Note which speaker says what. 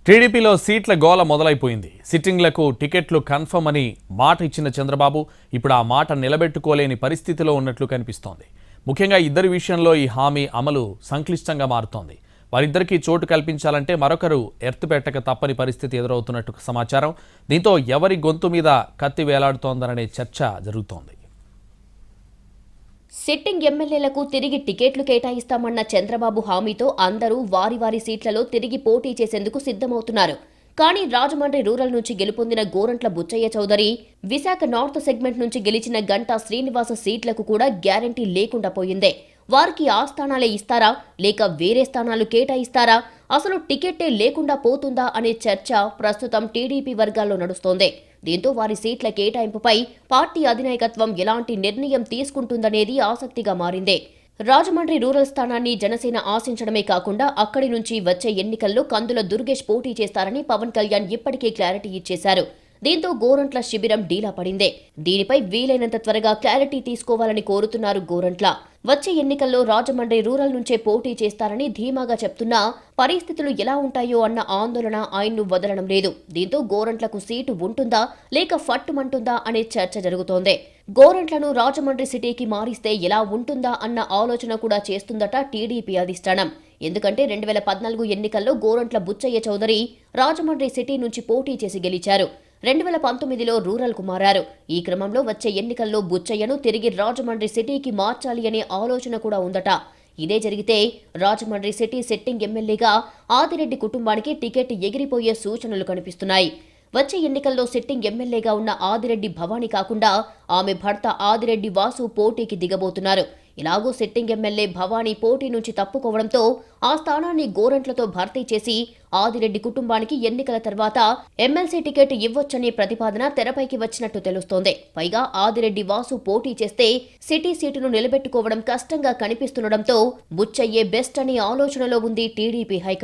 Speaker 1: టీడీపీలో సీట్ల గోల మొదలైపోయింది. సిట్టింగ్లకు టికెట్లు కన్ఫర్మ్ అని మాట ఇచ్చిన చంద్రబాబు ఇప్పుడు ఆ మాట నిలబెట్టుకోలేని పరిస్థితిలో ఉన్నట్లు కనిపిస్తోంది. ముఖ్యంగా ఇద్దరి విషయంలో ఈ హామీ అమలు సంక్లిష్టంగా మారుతోంది. వారిద్దరికీ చోటు కల్పించాలంటే మరొకరు ఎర్త్ పెట్టక తప్పని పరిస్థితి ఎదురవుతున్నట్టు సమాచారం. దీంతో ఎవరి గొంతు మీద కత్తి వేలాడుతోందనే చర్చ జరుగుతోంది.
Speaker 2: సిట్టింగ్ ఎమ్మెల్యేలకు తిరిగి టికెట్లు కేటాయిస్తామన్న చంద్రబాబు హామీతో అందరూ వారి వారి సీట్లలో తిరిగి పోటీ చేసేందుకు సిద్ధమవుతున్నారు. కానీ రాజమండ్రి రూరల్ నుంచి గెలుపొందిన గోరంట్ల బుచ్చయ్య చౌదరి, విశాఖ నార్త్ సెగ్మెంట్ నుంచి గెలిచిన గంటా శ్రీనివాస సీట్లకు కూడా గ్యారంటీ లేకుండా పోయిందే. వారికి ఆ స్థానాలే ఇస్తారా లేక వేరే స్థానాలు కేటాయిస్తారా, అసలు టికెట్టే లేకుండా పోతుందా అనే చర్చ ప్రస్తుతం టీడీపీ వర్గాల్లో నడుస్తోంది. దీంతో వారి సీట్ల కేటాయింపుపై పార్టీ అధినాయకత్వం ఎలాంటి నిర్ణయం తీసుకుంటుందనేది ఆసక్తిగా మారింది. రాజమండ్రి రూరల్ స్థానాన్ని జనసేన ఆశించడమే కాకుండా అక్కడి నుంచి వచ్చే ఎన్నికల్లో కందుల దుర్గేష్ పోటీ చేస్తారని పవన్ కళ్యాణ్ ఇప్పటికే క్లారిటీ ఇచ్చేశారు. దీంతో గోరంట్ల శిబిరం డీలా పడిందే. దీనిపై వీలైనంత త్వరగా క్లారిటీ తీసుకోవాలని కోరుతున్నారు గోరంట్ల. వచ్చే ఎన్నికల్లో రాజమండ్రి రూరల్ నుంచే పోటీ చేస్తారని ధీమాగా చెప్తున్నా పరిస్థితులు ఎలా ఉంటాయో అన్న ఆందోళన ఆయన్ను వదలడం లేదు. దీంతో గోరంట్లకు సీటు ఉంటుందా లేక ఫట్టుమంటుందా అనే చర్చ జరుగుతోంది. గోరంట్లను రాజమండ్రి సిటీకి మారిస్తే ఎలా ఉంటుందా అన్న ఆలోచన కూడా చేస్తుందట టీడీపీ అధిష్టానం. ఎందుకంటే 2014 ఎన్నికల్లో గోరంట్ల బుచ్చయ్య చౌదరి రాజమండ్రి సిటీ నుంచి పోటీ చేసి గెలిచారు. 2019లో రూరల్కు మారారు. ఈ క్రమంలో వచ్చే ఎన్నికల్లో బుచ్చయ్యను తిరిగి రాజమండ్రి సిటీకి మార్చాలి అనే ఆలోచన కూడా ఉందట. ఇదే జరిగితే రాజమండ్రి సిటీ సిట్టింగ్ ఎమ్మెల్యేగా ఆదిరెడ్డి కుటుంబానికి టికెట్ ఎగిరిపోయే సూచనలు కనిపిస్తున్నాయి. వచ్చే ఎన్నికల్లో సిట్టింగ్ ఎమ్మెల్యేగా ఉన్న ఆదిరెడ్డి భవానీ కాకుండా ఆమె భర్త ఆదిరెడ్డి వాసు పోటీకి దిగబోతున్నారు. ఇలాగూ సిట్టింగ్ ఎమ్మెల్యే భవానీ పోటీ నుంచి తప్పుకోవడంతో ఆ స్థానాన్ని గోరంట్లతో భర్తీ చేసి ఆదిరెడ్డి కుటుంబానికి ఎన్నికల తర్వాత ఎమ్మెల్సీ టికెట్ ఇవ్వొచ్చనే ప్రతిపాదన తెరపైకి వచ్చినట్టు తెలుస్తోంది. పైగా ఆదిరెడ్డి వాసు పోటీ చేస్తే సిటీ సీటును నిలబెట్టుకోవడం కష్టంగా కనిపిస్తుండటంతో బుచ్చయ్యే బెస్ట్ అనే ఆలోచనలో ఉంది టీడీపీ హైకమాండ్.